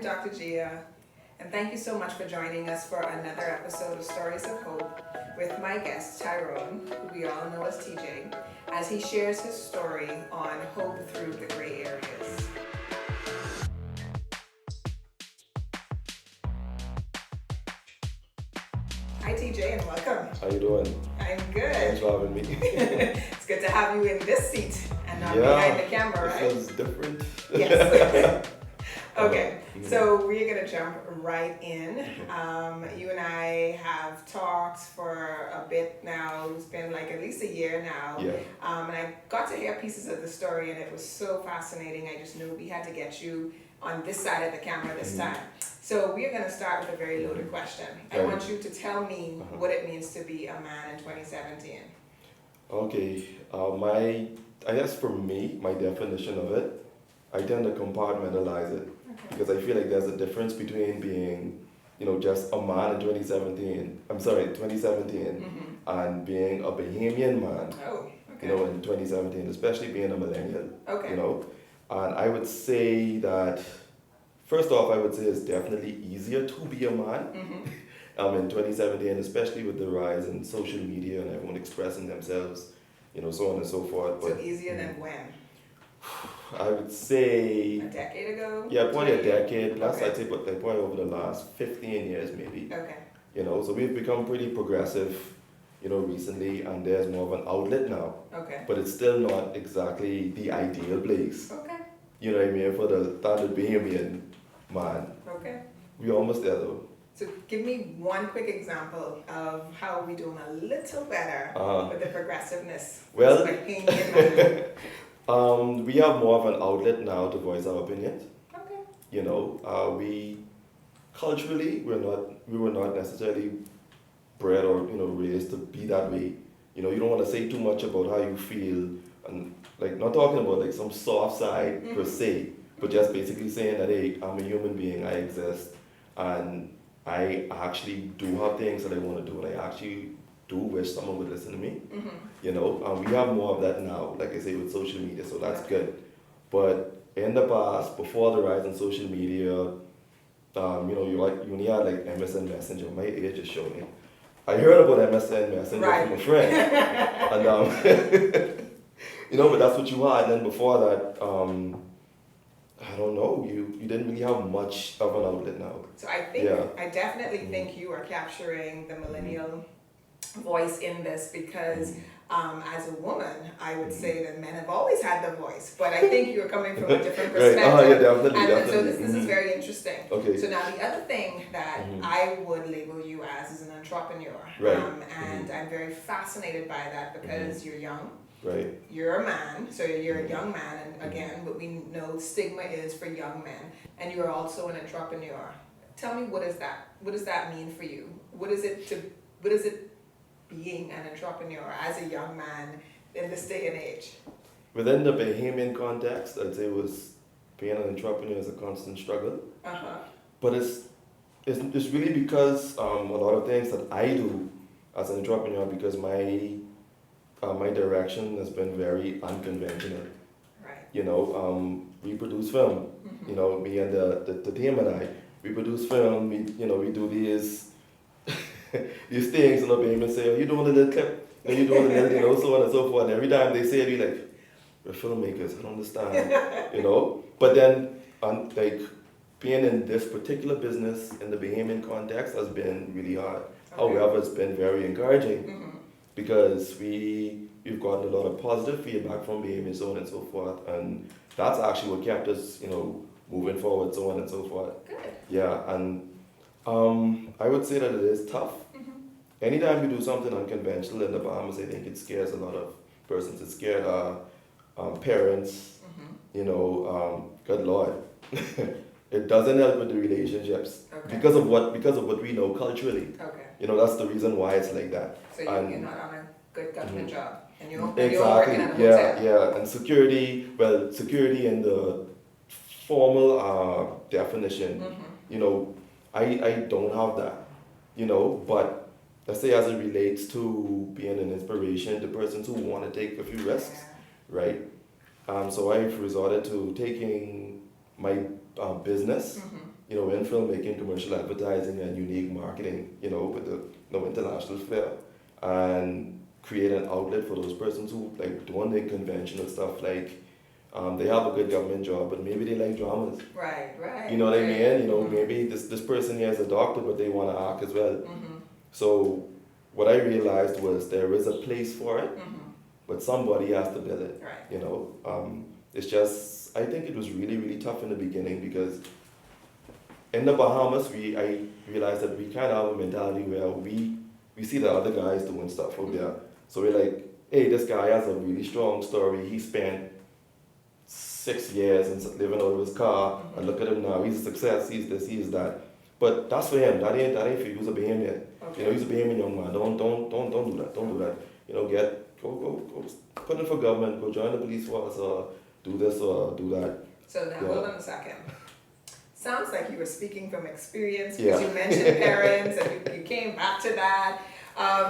Dr. Gia, and thank you so much for joining us for another episode of Stories of Hope with my guest, Tyrone, who we all know as TJ, as he shares his story on hope through the gray areas. Hi, TJ, and welcome. How you doing? I'm good. Thanks for having me. It's good to have you in this seat and not behind the camera, right? It feels different. Yes. Okay, so we're gonna jump right in. You and I have talked for a bit now. It's been like at least a year now. Yeah. And I got to hear pieces of the story, and it was so fascinating. I just knew we had to get you on this side of the camera this time. So we're gonna start with a very loaded question. I want you to tell me what it means to be a man in 2017. Okay. I guess for me, my definition of it, I tend to compartmentalize it. Because I feel like there's a difference between being, just a man in 2017, and being a Bahamian man, Oh, okay. in 2017, especially being a millennial, Okay. And I would say that, first off, I would say it's definitely easier to be a man in 2017, especially with the rise in social media and everyone expressing themselves, so on and so forth. So easier than when? I would say A decade ago? yeah, probably a decade plus. Okay. I'd say, but like probably over the last 15 years maybe. Okay. So we've become pretty progressive, recently, and there's more of an outlet now. Okay. But it's still not exactly the ideal place. Okay. You know what I mean? For the standard Bahamian man. Okay. We're almost there though. So give me one quick example of how we're doing a little better with the progressiveness. Well, Bahamian man. we have more of an outlet now to voice our opinions. Okay. We culturally we were not necessarily bred or raised to be that way. You don't want to say too much about how you feel, and like not talking about like some soft side per se, but just basically saying that hey, I'm a human being, I exist, and I actually do have things that I want to do, and I actually do wish someone would listen to me. We have more of that now, like I say, with social media, so that's good. But in the past, before the rise in social media, you only had like MSN Messenger. My age is showing. I heard about MSN Messenger from a friend, and but that's what you had. And then before that, I don't know. You didn't really have much of an outlet now. So I definitely think you are capturing the millennial voice in this because as a woman, I would say that men have always had the voice, but I think you're coming from a different perspective. Right. Yeah, definitely. So this is very interesting. Okay. So now the other thing that I would label you as is an entrepreneur. Right. And I'm very fascinated by that because you're young. Right. You're a man, so you're a young man, and again, what we know stigma is for young men, and you are also an entrepreneur. Tell me, what is that? What does that mean for you? What is it being an entrepreneur as a young man in this day and age? Within the Bahamian context, I'd say being an entrepreneur is a constant struggle. But it's really because a lot of things that I do as an entrepreneur, because my direction has been very unconventional. Right. We produce film. Me and the team and I, we produce film. We do these these things, Bahamians say, oh, you're doing a little clip, and you're doing a little, so on and so forth. And every time they say it, you're like, we're filmmakers, I don't understand, But then, like, being in this particular business in the Bahamian context has been really hard. Okay. However, it's been very encouraging because we've gotten a lot of positive feedback from Bahamians, so on and so forth, and that's actually what kept us, moving forward, so on and so forth. Good. Yeah, and I would say that it is tough. Anytime you do something unconventional in the Bahamas, I think it scares a lot of persons. It scared parents, good Lord. It doesn't help with the relationships because of what we know culturally. Okay. That's the reason why it's like that. So you're not on a good government job, and you're exactly. working at a hotel. Yeah, and security in the formal definition, I don't have that, but let's say as it relates to being an inspiration to persons who want to take a few risks, right? So I've resorted to taking my business you know, in filmmaking, commercial advertising, and unique marketing, you know, with the international flair, and create an outlet for those persons who like doing the conventional stuff. Like, they have a good government job, but maybe they like dramas. Right. You know what I mean? You know, Mm-hmm. maybe this person here is a doctor, but they want to act as well. Mm-hmm. So what I realized was there is a place for it, Mm-hmm. but somebody has to build it. Right. You know, it's just I think it was really really tough in the beginning because in the Bahamas I realized that we kind of have a mentality where we see the other guys doing stuff out there, so we're like, hey, this guy has a really strong story. He spent 6 years and living out of his car, and look at him now. He's a success. He's this. He's that. But that's for him. That ain't for you. He's a Bahamian. Okay. You know, he's a Bahamian young man. Don't do that. Don't do that. You know, go put in for government. Go join the police force or do this or do that. So now Yeah. hold on a second. Sounds like you were speaking from experience because Yeah. you mentioned parents and you came back to that.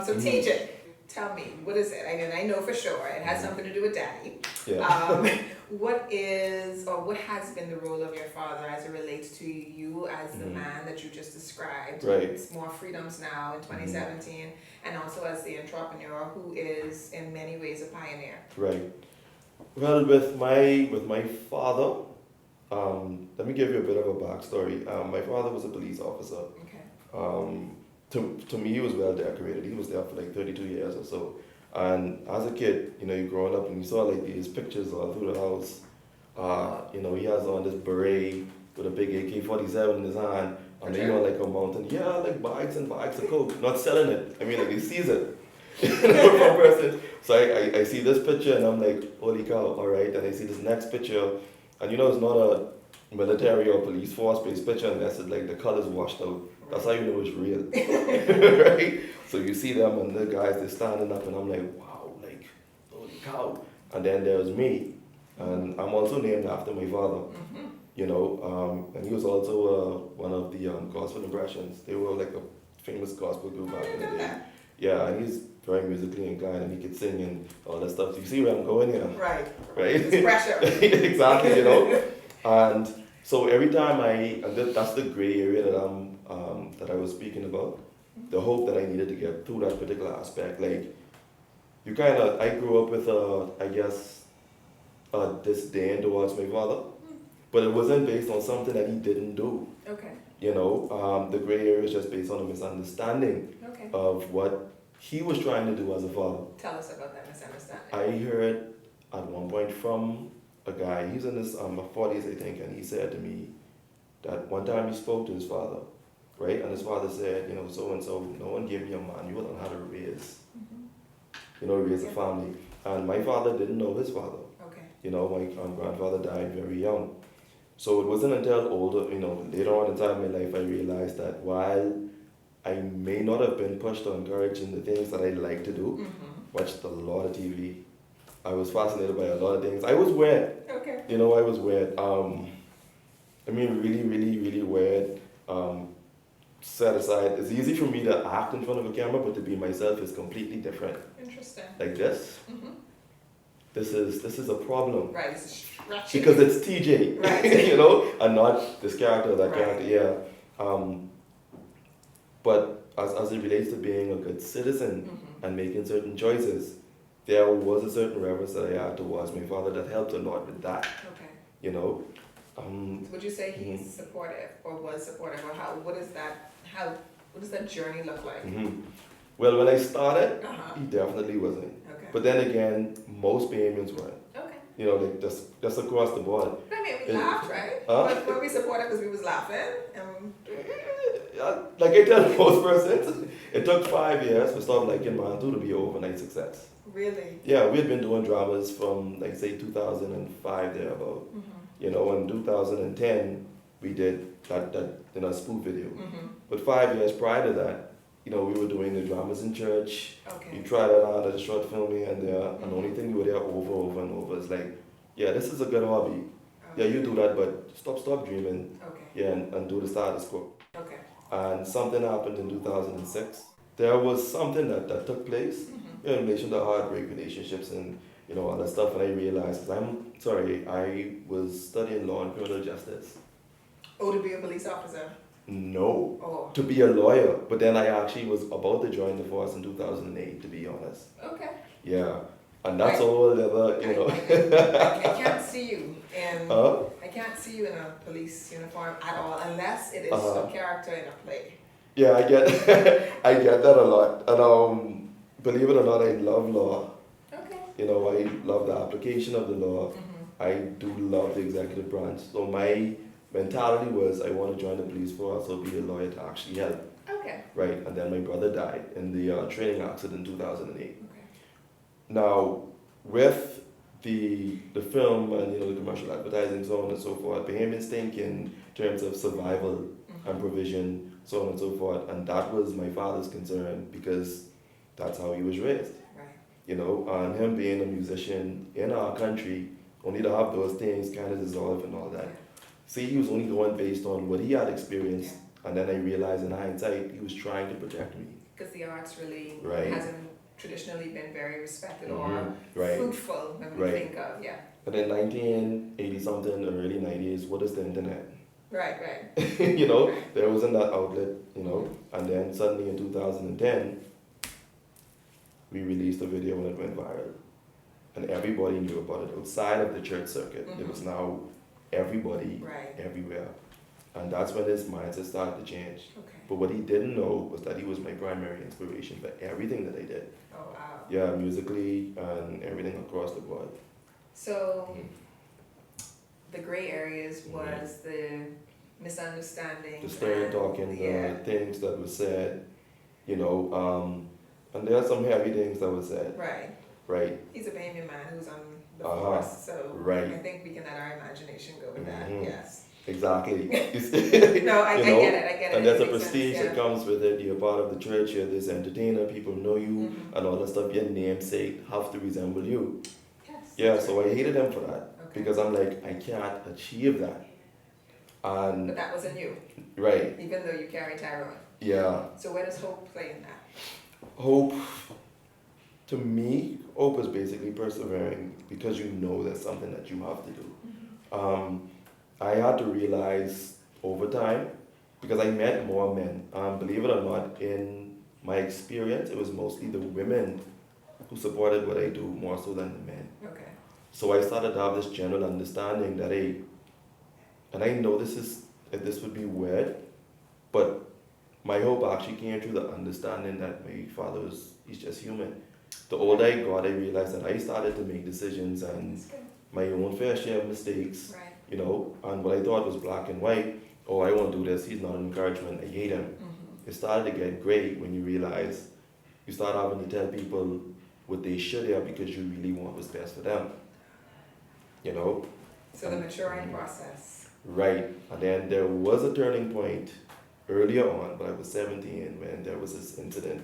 So TJ, tell me, what is it? I mean, I know for sure it has something to do with daddy. Yeah. What is or what has been the role of your father as it relates to you as the man that you just described? Right. It's more freedoms now in 2017, and also as the entrepreneur who is in many ways a pioneer. Right. Well, with my father, let me give you a bit of a backstory. My father was a police officer. Okay. To me, he was well decorated. He was there for like 32 years or so. And as a kid, you know, you're growing up and you saw like these pictures all through the house. You know, he has on this beret with a big AK-47 in his hand, and then on like a mountain. Yeah, like bags and bags of coke. Not selling it. I mean, like he sees it. You know, from person. So I see this picture and I'm like, holy cow, all right. And I see this next picture, and you know, it's not a military or police force based picture unless it's like the colors washed out. That's how you know it's real. Right? So you see them and the guys, they're standing up and I'm like, wow, like, holy cow. And then there's me. And I'm also named after my father. Mm-hmm. You know, and he was also one of the gospel impressions. They were like a famous gospel group back in the day. Yeah, and he's very musically inclined and he could sing and all that stuff. You see where I'm going here? Right. Right? It's pressure. Exactly, you know. And so every time that's the gray area that I was speaking about, the hope that I needed to get through that particular aspect. Like, I grew up with a disdain towards my father, but it wasn't based on something that he didn't do. Okay. You know, the gray area is just based on a misunderstanding Okay. of what he was trying to do as a father. Tell us about that misunderstanding. I heard at one point from a guy, he's in his 40s, I think, and he said to me that one time he spoke to his father, right? And his father said, you know, so and so, no one gave me a manual on how to raise, raise a family. And my father didn't know his father. Okay. You know, my grandfather died very young. So it wasn't until later on in time in my life, I realized that while I may not have been pushed or encouraged in the things that I like to do, watched a lot of TV. I was fascinated by a lot of things. I was weird. Okay. You know, I was weird. I mean, really, really, really weird. Set aside. It's easy for me to act in front of a camera, but to be myself is completely different. Interesting. Like this. This is a problem. Right. It's stretchy. Because it's TJ. Right. You know, and not this character or that character. Yeah. But as it relates to being a good citizen and making certain choices, there was a certain reverence that I had towards my father that helped a lot with that. Okay. You know. Would you say he's supportive or was supportive, or what does that journey look like? Well, when I started, Uh-huh. he definitely wasn't. Okay. But then again, most Bahamians weren't. Okay. You know, like just across the board. But I mean, we laughed, right? Huh? Were we supportive because we was laughing? Like I tell most persons, it took 5 years for stuff like in manhood to be overnight success. Really? Yeah, we had been doing dramas from like say 2005 there about. You know, in 2010 we did that spoof video. But 5 years prior to that, you know, we were doing the dramas in church. Okay. You tried it out at the short film here and there, and the only thing you were there over and over is like, yeah, this is a good hobby. Yeah, you do that, but stop dreaming. Okay. Yeah, and do the status quo. Okay. And something happened in 2006. There was something that took place in relation to heartbreak relationships and, you know, all that stuff. And I realized, I was studying law and criminal justice. Oh, to be a police officer. No, Oh, to be a lawyer. But then I actually was about to join the force in 2008, to be honest. okay. Yeah, and that's all other, you know. I can't see you in. Huh? I can't see you in a police uniform at all, unless it is Uh-huh. a character in a play. Yeah, I get, I get that a lot. And believe it or not, I love law. Okay. You know, I love the application of the law. Mm-hmm. I do love the executive branch. So my mentality was I want to join the police force or be a lawyer to actually help. Okay. Right, and then my brother died in the training accident in 2008. Okay. Now, with the film and the commercial advertising, so on and so forth, Bahamians think in terms of survival and provision, so on and so forth, and that was my father's concern because that's how he was raised. Right. You know, and him being a musician in our country, only to have those things kind of dissolve and all that. See, he was only going based on what he had experienced, and then I realized in hindsight he was trying to protect me. Because the arts really Right. hasn't traditionally been very respected or Right. fruitful when we Right. think of, But in 1980 something or early 90s, what is the internet? Right, right. You know, there wasn't that outlet, you know, and then suddenly in 2010, we released a video and it went viral. And everybody knew about it outside of the church circuit. It was now everybody, Right. everywhere. And that's when his mindset started to change. Okay. But what he didn't know was that he was my primary inspiration for everything that I did. Oh, wow. Yeah, musically and everything across the board. So, the gray areas was the misunderstanding. The stirring talking, the things that were said, you know, and there are some heavy things that were said. Right. Right. He's a Bahamian man who's on the Uh-huh. force, so Right. I think we can let our imagination go with that. Mhm. Yes. Exactly. No, I You know, get it. I get it. And there's a It makes prestige sense, that comes with it. You're part of the church, you're this entertainer, people know you, Mhm. and all that stuff. Your namesake have to resemble you. Yes. Yeah, so I hated him for that. Okay. Because I'm like, I can't achieve that. And, But that wasn't you, right, even though you carry Tyrone. yeah. So where does hope play in that? Hope, to me, hope is basically persevering because you know there's something that you have to do. I had to realize over time, because I met more men, believe it or not, in my experience, it was mostly the women who supported what I do more so than the men. Okay. So I started to have this general understanding that, hey, and I know this would be weird, but my hope actually came through the understanding that my father he's just human. The older I got, I realized that I started to make decisions and That's good. my own fair share of mistakes, Right. you know, and what I thought was black and white, oh, I won't do this, he's not an encouragement, I hate him. Mm-hmm. It started to get gray when you realize you start having to tell people what they should hear because you really want what's best for them, you know? So the maturing process. Right, and then there was a turning point earlier on, but I was 17 when there was this incident.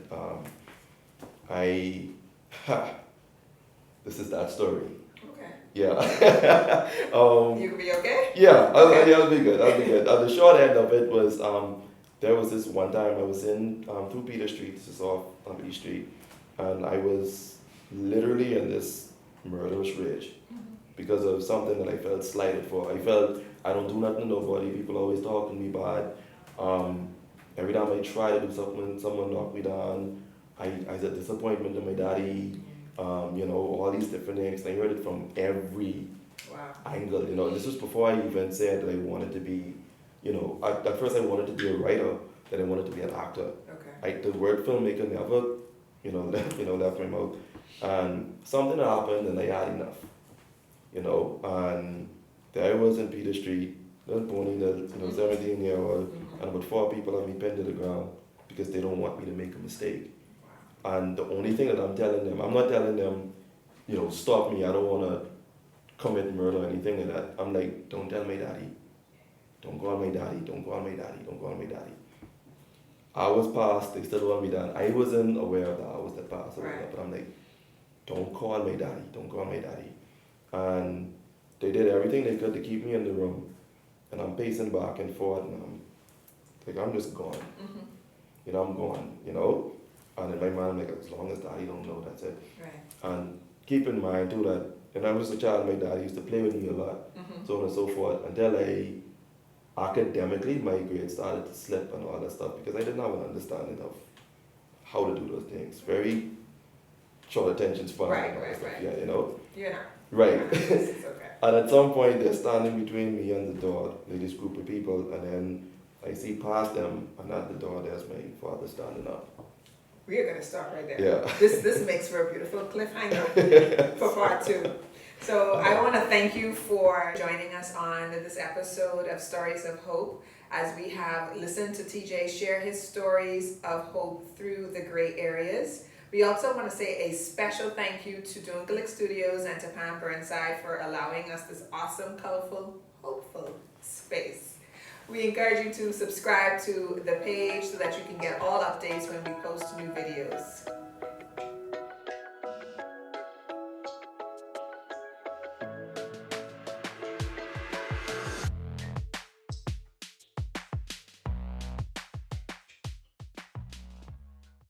This is that story. Okay. Yeah. You be okay? Yeah, Okay. I'll be good. I'll be good. The short end of it was there was this one time I was in through Peter Street. This is off on East Street, and I was literally in this murderous rage because of something that I felt slighted for. I felt I don't do nothing to nobody. People always talking to me bad. Every time I try to do something, someone knock me down. I was a disappointment to my daddy. You know, all these different things. I heard it from every Wow. angle. You know, this was before I even said that I wanted to be, you know, at first I wanted to be a writer, then I wanted to be an actor. Okay. The word filmmaker never, left my mouth. And something happened and I had enough. You know, and there I was in Peter Street, little pony, 17-year-old, and about 4 people have me pinned to the ground because they don't want me to make a mistake. And the only thing that I'm telling them, I'm not telling them, stop me, I don't want to commit murder or anything like that. I'm like, don't tell my daddy. Don't call my daddy, don't call my daddy, don't call my daddy. Hours passed, they still want me down. I wasn't aware of the hours that passed, Right. but I'm like, don't call my daddy, don't call my daddy. And they did everything they could to keep me in the room. And I'm pacing back and forth, and I'm just gone. Mm-hmm. I'm gone, And in my mind, I'm like, as long as daddy don't know, that's it. Right. And keep in mind too that when I was a child, my dad used to play with me a lot, Mm-hmm. so on and so forth, until I academically, my grades started to slip and all that stuff because I didn't have an understanding of how to do those things. Very short attention span Right, and all that right, stuff. right. Yeah, you know. You're not. Right. This is okay. And at some point, they're standing between me and the door, like this group of people, and then I see past them, and at the door, there's my father standing up. We are gonna start right there. Yeah. This makes for a beautiful cliffhanger for part 2. So I want to thank you for joining us on this episode of Stories of Hope, as we have listened to TJ share his stories of hope through the gray areas. We also want to say a special thank you to Dunkalik Studios and to Pam Burnside for allowing us this awesome, colorful, hopeful space. We encourage you to subscribe to the page so that you can get all updates when we post new videos.